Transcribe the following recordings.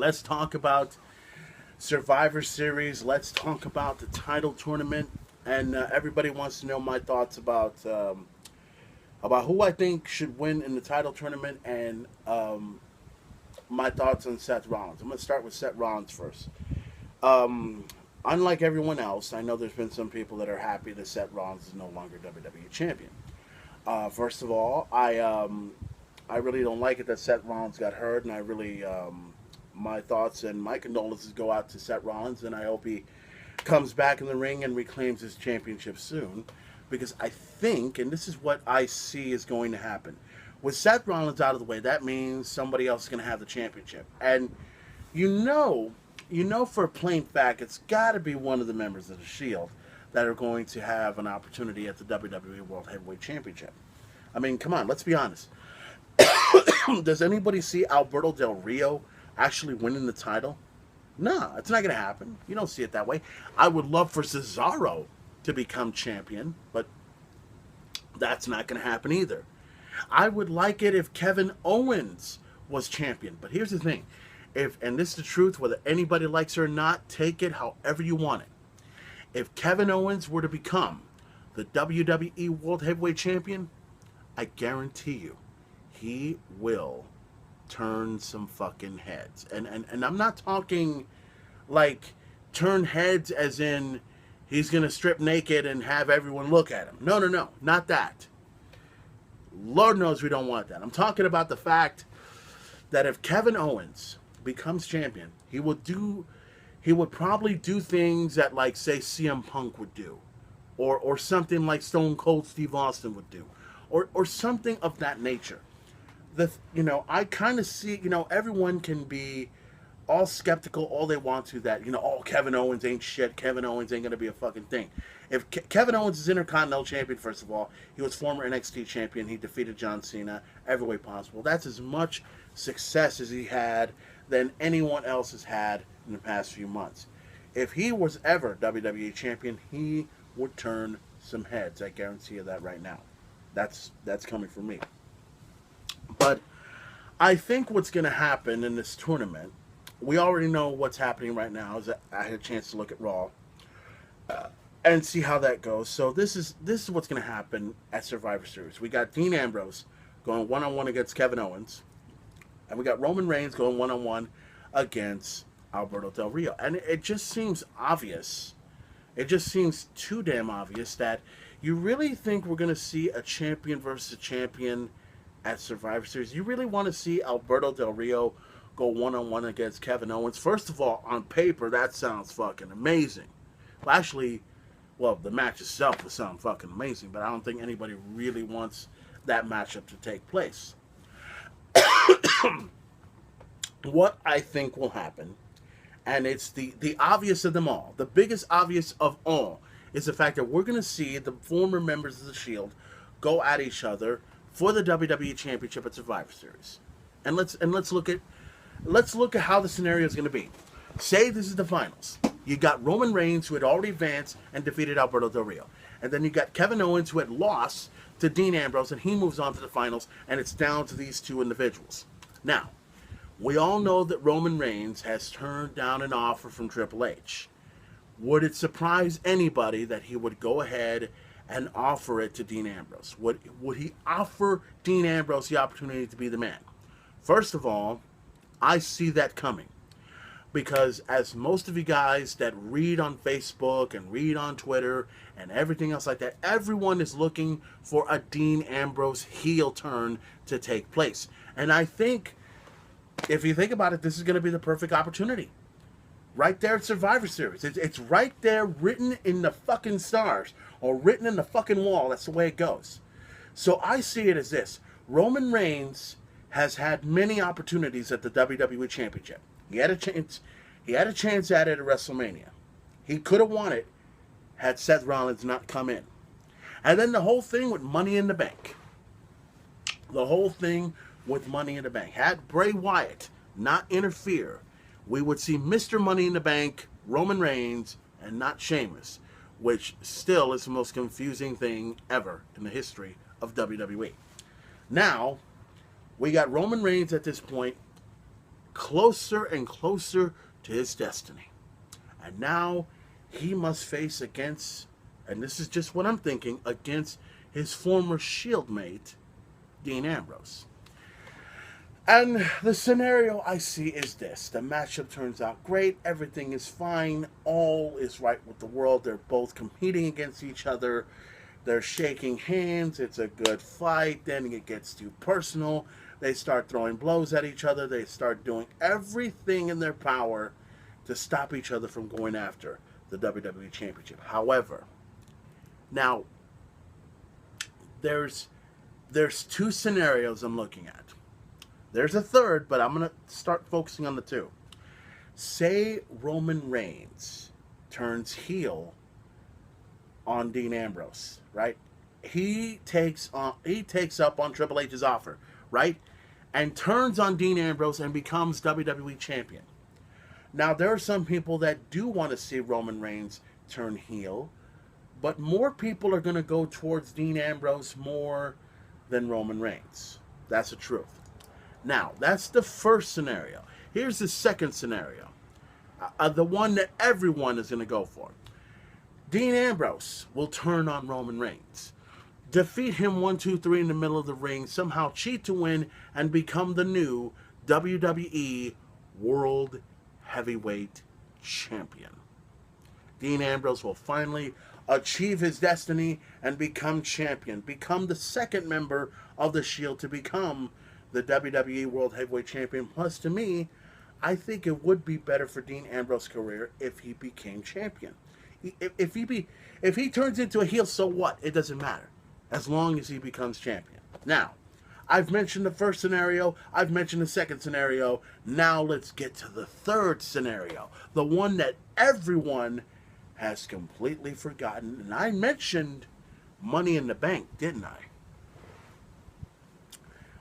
Let's talk about Survivor Series. Let's talk about the title tournament. And everybody wants to know my thoughts about who I think should win in the title tournament and my thoughts on Seth Rollins. I'm going to start with Seth Rollins first. Um, Unlike everyone else, I know there's been some people that are happy that Seth Rollins is no longer WWE champion. First of all, I really don't like it that Seth Rollins got hurt, and I really my thoughts and my condolences go out to Seth Rollins, and I hope he comes back in the ring and reclaims his championship soon, because I think, and this is what I see is going to happen, with Seth Rollins out of the way, that means somebody else is going to have the championship, and you know, you know for a plain fact, it's got to be one of the members of the Shield that are going to have an opportunity at the WWE World Heavyweight Championship. I mean, come on, let's be honest. Does anybody see Alberto Del Rio actually winning the title? No, it's not going to happen. You don't see it that way. I would love for Cesaro to become champion, but that's not going to happen either. I would like it if Kevin Owens was champion, but here's the thing. If, and this is the truth, whether anybody likes it or not, take it however you want it. If Kevin Owens were to become the WWE World Heavyweight Champion, I guarantee you, he will turn some fucking heads. And I'm not talking like turn heads as in he's going to strip naked and have everyone look at him. No, no, no, not that. Lord knows we don't want that. I'm talking about the fact that if Kevin Owens becomes champion, he would probably do things that, like, say, CM Punk would do, or something like Stone Cold Steve Austin would do, or something of that nature. I kind of see, everyone can be all skeptical all they want to that, oh, Kevin Owens ain't shit, Kevin Owens ain't going to be a fucking thing. If Kevin Owens is Intercontinental Champion, first of all, he was former NXT Champion, he defeated John Cena every way possible. That's as much success as he had than anyone else has had in the past few months. If he was ever WWE Champion, he would turn some heads. I guarantee you that right now. That's coming from me. But I think what's going to happen in this tournament, we already know what's happening right now. Is that I had a chance to look at Raw and see how that goes. So this is what's going to happen at Survivor Series. We got Dean Ambrose going one-on-one against Kevin Owens, and we got Roman Reigns going one-on-one against Alberto Del Rio. And it just seems obvious. It just seems too damn obvious that you really think we're going to see a champion versus a champion at Survivor Series. You really want to see Alberto Del Rio go one-on-one against Kevin Owens? First of all, on paper, that sounds fucking amazing. Well, actually, the match itself would sound fucking amazing, but I don't think anybody really wants that matchup to take place. What I think will happen, and it's the obvious of them all, the biggest obvious of all, is the fact that we're going to see the former members of the Shield go at each other for the WWE Championship at Survivor Series. And let's look at how the scenario is going to be. Say this is the finals. You got Roman Reigns, who had already advanced and defeated Alberto Del Rio. And then you got Kevin Owens, who had lost to Dean Ambrose, and he moves on to the finals, and it's down to these two individuals. Now, we all know that Roman Reigns has turned down an offer from Triple H. Would it surprise anybody that he would go ahead and offer it to Dean Ambrose? Would he offer Dean Ambrose the opportunity to be the man? First of all, I see that coming. Because as most of you guys that read on Facebook and read on Twitter and everything else like that, everyone is looking for a Dean Ambrose heel turn to take place. And I think, if you think about it, this is going to be the perfect opportunity. Right there at Survivor Series. It's right there written in the fucking stars. Or written in the fucking wall. That's the way it goes. So I see it as this. Roman Reigns has had many opportunities at the WWE Championship. He had a chance. He had a chance at it at WrestleMania. He could have won it had Seth Rollins not come in. And then the whole thing with Money in the Bank. The whole thing with Money in the Bank. Had Bray Wyatt not interfere, we would see Mr. Money in the Bank, Roman Reigns, and not Sheamus, which still is the most confusing thing ever in the history of WWE. Now, we got Roman Reigns at this point closer and closer to his destiny. And now he must face against, and this is just what I'm thinking, against his former Shield mate, Dean Ambrose. And the scenario I see is this. The matchup turns out great. Everything is fine. All is right with the world. They're both competing against each other. They're shaking hands. It's a good fight. Then it gets too personal. They start throwing blows at each other. They start doing everything in their power to stop each other from going after the WWE Championship. However, now there's two scenarios I'm looking at. There's a third, but I'm going to start focusing on the two. Say Roman Reigns turns heel on Dean Ambrose, right? He takes up on Triple H's offer, right? And turns on Dean Ambrose and becomes WWE champion. Now, there are some people that do want to see Roman Reigns turn heel, but more people are going to go towards Dean Ambrose more than Roman Reigns. That's the truth. Now, that's the first scenario. Here's the second scenario. The one that everyone is going to go for. Dean Ambrose will turn on Roman Reigns. Defeat him 1, 2, 3 in the middle of the ring. Somehow cheat to win and become the new WWE World Heavyweight Champion. Dean Ambrose will finally achieve his destiny and become champion. Become the second member of the Shield to become the WWE World Heavyweight Champion. Plus, to me, I think it would be better for Dean Ambrose's career if he became champion. If he turns into a heel, so what? It doesn't matter, as long as he becomes champion. Now, I've mentioned the first scenario. I've mentioned the second scenario. Now let's get to the third scenario, the one that everyone has completely forgotten. And I mentioned Money in the Bank, didn't I?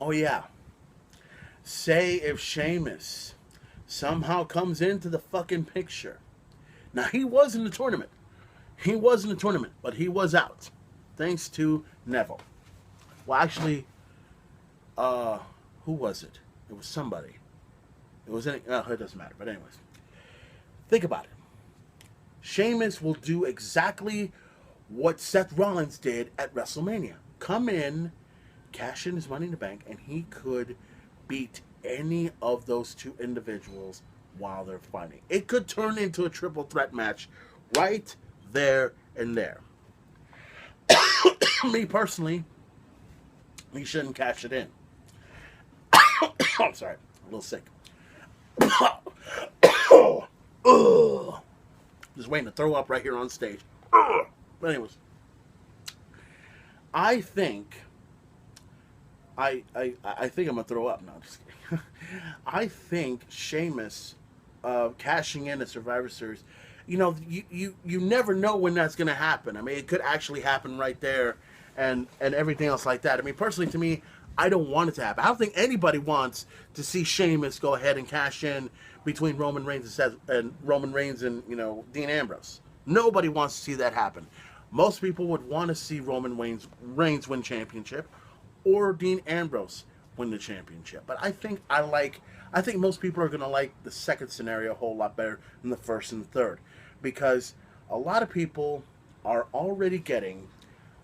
Oh, yeah. Say if Sheamus somehow comes into the fucking picture. Now, he was in the tournament. He was in the tournament, but he was out. Thanks to Neville. Well, actually, who was it? It was somebody. It doesn't matter. But anyways, think about it. Sheamus will do exactly what Seth Rollins did at WrestleMania. Come in, cash in his Money in the Bank, and he could beat any of those two individuals while they're fighting. It could turn into a triple threat match right there and there. Me personally, he shouldn't cash it in. I'm sorry, I'm a little sick. Just waiting to throw up right here on stage. But anyways, I think I'm gonna throw up. No, I'm just kidding. I think Sheamus cashing in a Survivor Series, you never know when that's gonna happen. I mean, it could actually happen right there, and everything else like that. I mean, personally, to me, I don't want it to happen. I don't think anybody wants to see Sheamus go ahead and cash in between Roman Reigns and Dean Ambrose. Nobody wants to see that happen. Most people would want to see Roman Reigns win championship, or Dean Ambrose win the championship. But I think most people are going to like the second scenario a whole lot better than the first and the third, because a lot of people are already getting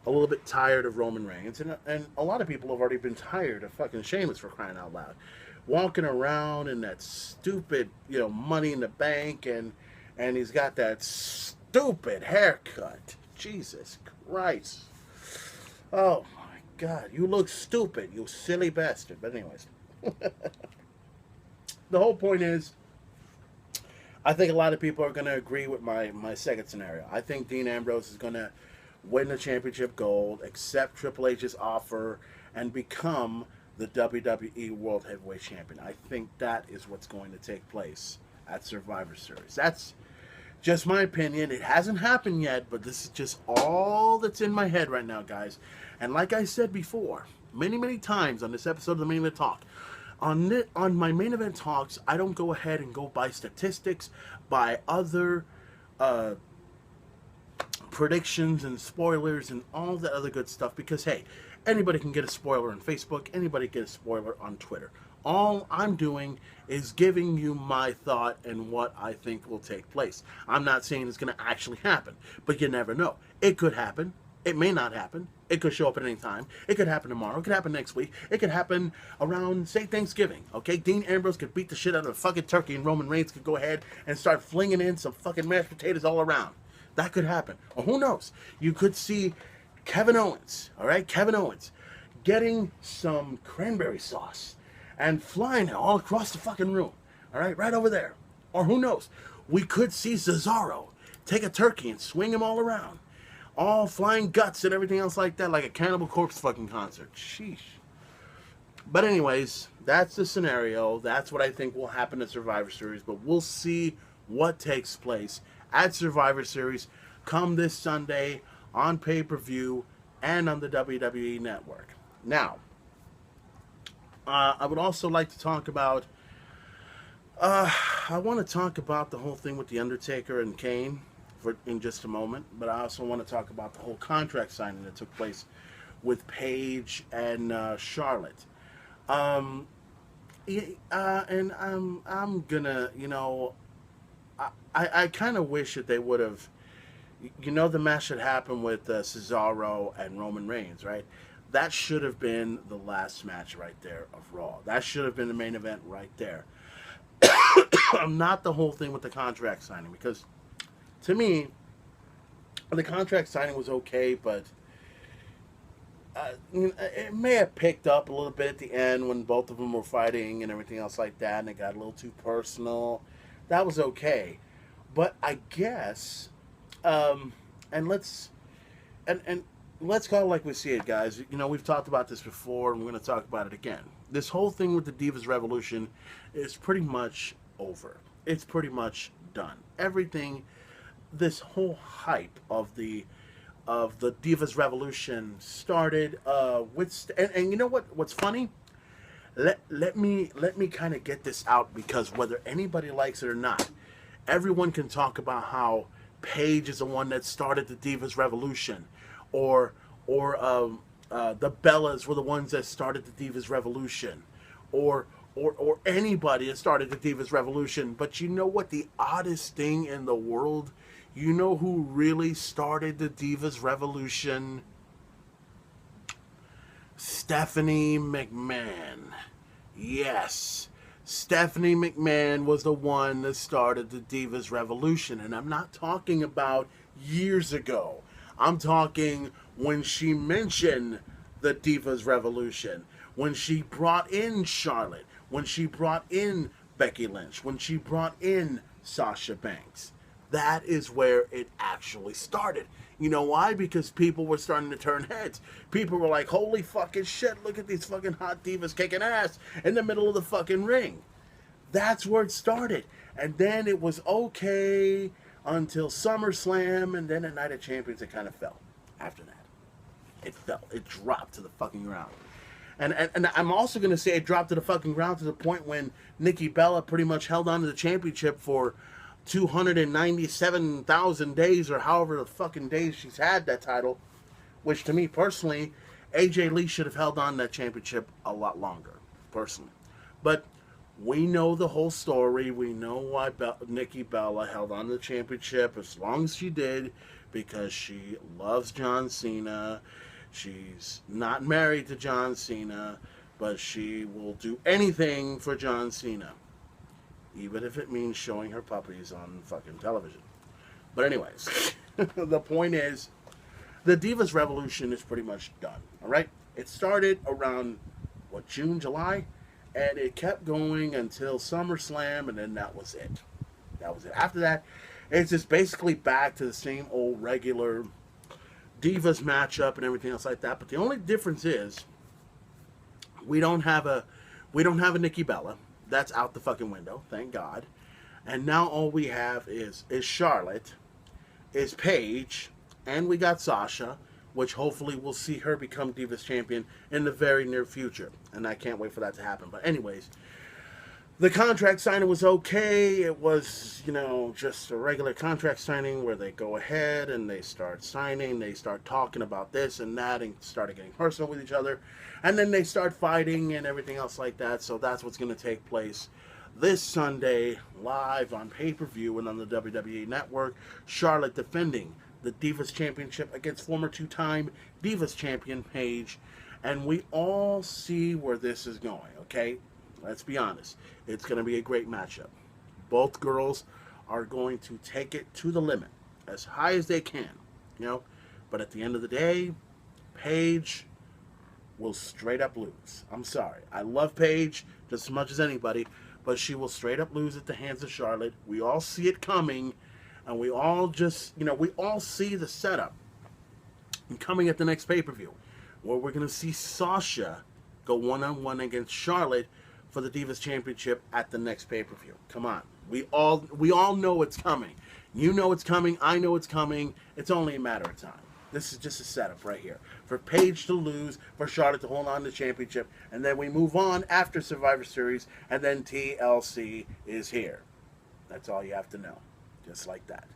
a little bit tired of Roman Reigns, and a lot of people have already been tired of fucking Sheamus, for crying out loud. Walking around in that stupid, Money in the Bank, and he's got that stupid haircut. Jesus Christ. Oh my God, you look stupid, you silly bastard. But anyways, the whole point is, I think a lot of people are going to agree with my second scenario. I think Dean Ambrose is going to win the championship gold, accept Triple H's offer, and become the WWE World Heavyweight Champion. I think that is what's going to take place at Survivor Series. That's just my opinion. It hasn't happened yet, but this is just all that's in my head right now, guys. And like I said before, many, many times on this episode of the Main Event Talk, on my Main Event Talks, I don't go ahead and go by statistics, by other predictions and spoilers and all that other good stuff, because hey, anybody can get a spoiler on Facebook, anybody can get a spoiler on Twitter. All I'm doing is giving you my thought and what I think will take place. I'm not saying it's going to actually happen, but you never know. It could happen. It may not happen. It could show up at any time. It could happen tomorrow. It could happen next week. It could happen around, say, Thanksgiving. Okay, Dean Ambrose could beat the shit out of a fucking turkey, and Roman Reigns could go ahead and start flinging in some fucking mashed potatoes all around. That could happen. Or who knows? You could see Kevin Owens, all right? Kevin Owens getting some cranberry sauce and flying it all across the fucking room, all right? Over there. Or who knows? We could see Cesaro take a turkey and swing him all around. All flying guts and everything else like that, like a Cannibal Corpse fucking concert. Sheesh. But anyways, that's the scenario. That's what I think will happen at Survivor Series. But we'll see what takes place at Survivor Series come this Sunday on pay-per-view and on the WWE Network. Now, I would also like to talk about, I want to talk about the whole thing with The Undertaker and Kane in just a moment, but I also want to talk about the whole contract signing that took place with Paige and Charlotte. And I'm gonna, I kind of wish that they would have, the match that happened with Cesaro and Roman Reigns, right? That should have been the last match right there of Raw. That should have been the main event right there. Not the whole thing with the contract signing, because to me, the contract signing was okay, but it may have picked up a little bit at the end when both of them were fighting and everything else like that, and it got a little too personal. That was okay, but I guess, and let's call it like we see it, guys. We've talked about this before, and we're going to talk about it again. This whole thing with the Divas Revolution is pretty much over. It's pretty much done. Everything, this whole hype of the Divas Revolution started with, and you know what's funny? Let me kind of get this out, because whether anybody likes it or not, everyone can talk about how Paige is the one that started the Divas Revolution, or the Bellas were the ones that started the Divas Revolution, or anybody that started the Divas Revolution. But you know what? The oddest thing in the world, you know who really started the Divas Revolution? Stephanie McMahon. Yes, Stephanie McMahon was the one that started the Divas Revolution. And I'm not talking about years ago. I'm talking when she mentioned the Divas Revolution, when she brought in Charlotte, when she brought in Becky Lynch, when she brought in Sasha Banks. That is where it actually started. You know why? Because people were starting to turn heads. People were like, holy fucking shit, look at these fucking hot divas kicking ass in the middle of the fucking ring. That's where it started. And then it was okay until SummerSlam, and then at Night of Champions it kind of fell. After that, it fell. It dropped to the fucking ground. And I'm also going to say it dropped to the fucking ground to the point when Nikki Bella pretty much held on to the championship for 297,000 days, or however the fucking days she's had that title, which to me personally, AJ Lee should have held on to that championship a lot longer, personally. But we know the whole story. We know why Nikki Bella held on to the championship as long as she did, because she loves John Cena. She's not married to John Cena, but she will do anything for John Cena, even if it means showing her puppies on fucking television. But anyways, the point is, the Divas Revolution is pretty much done, all right? It started around, June, July? And it kept going until SummerSlam, and then that was it. That was it. After that, it's just basically back to the same old regular Divas matchup and everything else like that. But the only difference is, we don't have a Nikki Bella. That's out the fucking window, thank God. And now all we have is Charlotte, is Paige, and we got Sasha, which hopefully we'll see her become Divas Champion in the very near future. And I can't wait for that to happen. But anyways, The contract signing was okay. It was, just a regular contract signing where they go ahead and they start signing. They start talking about this and that and started getting personal with each other. And then they start fighting and everything else like that. So that's what's going to take place this Sunday live on pay-per-view and on the WWE Network. Charlotte defending the Divas Championship against former two-time Divas champion Paige. And we all see where this is going, okay? Let's be honest. It's going to be a great matchup. Both girls are going to take it to the limit, as high as they can, But at the end of the day, Paige will straight up lose. I'm sorry. I love Paige just as much as anybody, but she will straight up lose at the hands of Charlotte. We all see it coming, and we all we all see the setup coming at the next pay-per-view, where we're going to see Sasha go one-on-one against Charlotte for the Divas Championship at the next pay-per-view. Come on. We all know it's coming. You know it's coming. I know it's coming. It's only a matter of time. This is just a setup right here. For Paige to lose, for Charlotte to hold on to the championship, and then we move on after Survivor Series, and then TLC is here. That's all you have to know. Just like that.